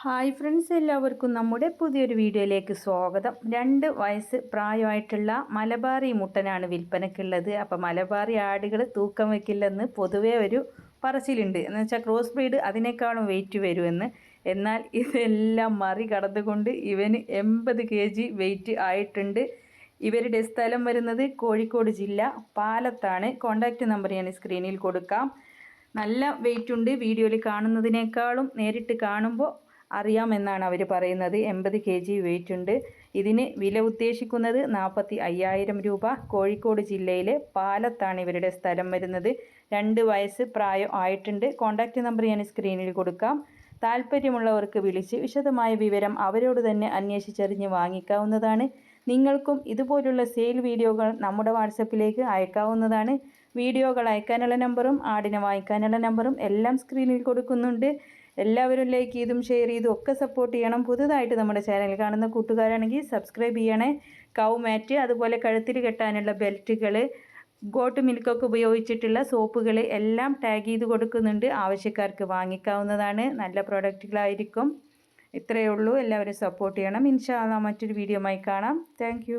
Hi friends, എല്ലാവർക്കും നമ്മുടെ പുതിയൊരു വീഡിയോയിലേക്ക് സ്വാഗതം. 2 വയസ്സ് പ്രായമായിട്ടുള്ള മലബാറി മുട്ടനാണ് വിൽപ്പനയ്ക്കുള്ളത്. അപ്പോൾ മലബാറി ആടുകൾ തൂക്കം വയ്ക്കില്ലെന്ന് പൊതുവേ ഒരു പറച്ചിലുണ്ട്. എന്ന് വെച്ചാൽ ക്രോസ് ബ്രീഡ് അതിനേക്കാളും വെയിറ്റ് വരുമെന്ന്. എന്നാൽ ഇതെല്ലാം മറികടന്നുകൊണ്ട് ഇവന് 80 kg വെയിറ്റ് ആയിട്ടുണ്ട്. ഇവരുടെ സ്ഥലം വരുന്നത് കോഴിക്കോട് ജില്ല പാലത്താണ്. കോൺടാക്റ്റ് നമ്പർ ഞാൻ സ്ക്രീനിൽ കൊടുക്കാം. നല്ല വെയിറ്റ് ഉണ്ട്. വീഡിയോയിൽ കാണുന്നതിനേക്കാളും നേരിട്ട് കാണുമ്പോൾ അറിയാമെന്നാണ് അവർ പറയുന്നത്. 80 kg വെയിറ്റ് ഉണ്ട്. ഇതിന് വില ഉദ്ദേശിക്കുന്നത് 45,000 രൂപ. കോഴിക്കോട് ജില്ലയിലെ പാലത്താണ് ഇവരുടെ സ്ഥലം വരുന്നത്. 2 വയസ്സ് പ്രായം ആയിട്ടുണ്ട്. കോൺടാക്റ്റ് നമ്പർ ഞാൻ സ്ക്രീനിൽ കൊടുക്കാം. താല്പര്യമുള്ളവർക്ക് വിളിച്ച് വിശദമായ വിവരം അവരോട് തന്നെ അന്വേഷിച്ചറിഞ്ഞ് വാങ്ങിക്കാവുന്നതാണ്. നിങ്ങൾക്കും ഇതുപോലുള്ള സെയിൽ വീഡിയോകൾ നമ്മുടെ വാട്സപ്പിലേക്ക് അയക്കാവുന്നതാണ്. വീഡിയോകൾ അയക്കാനുള്ള നമ്പറും ആടിനെ വാങ്ങിക്കാനുള്ള നമ്പറും എല്ലാം സ്ക്രീനിൽ കൊടുക്കുന്നുണ്ട്. എല്ലാവരും ലൈക്ക് ചെയ്തും ഷെയർ ചെയ്തും ഒക്കെ സപ്പോർട്ട് ചെയ്യണം. പുതുതായിട്ട് നമ്മുടെ ചാനൽ കാണുന്ന കൂട്ടുകാരാണെങ്കിൽ സബ്സ്ക്രൈബ് ചെയ്യണേ. കൗ മാറ്റ്, അതുപോലെ കഴുത്തിൽ കെട്ടാനുള്ള ബെൽറ്റുകൾ, ഗോട്ട് മിൽക്കൊക്കെ ഉപയോഗിച്ചിട്ടുള്ള സോപ്പുകൾ എല്ലാം ടാഗ് ചെയ്ത് കൊടുക്കുന്നുണ്ട്. ആവശ്യക്കാർക്ക് വാങ്ങിക്കാവുന്നതാണ്. നല്ല പ്രോഡക്റ്റുകളായിരിക്കും. ഇത്രയേ ഉള്ളൂ. എല്ലാവരും സപ്പോർട്ട് ചെയ്യണം. ഇൻഷാ അല്ലാഹ് മറ്റൊരു വീഡിയോയുമായി കാണാം. താങ്ക്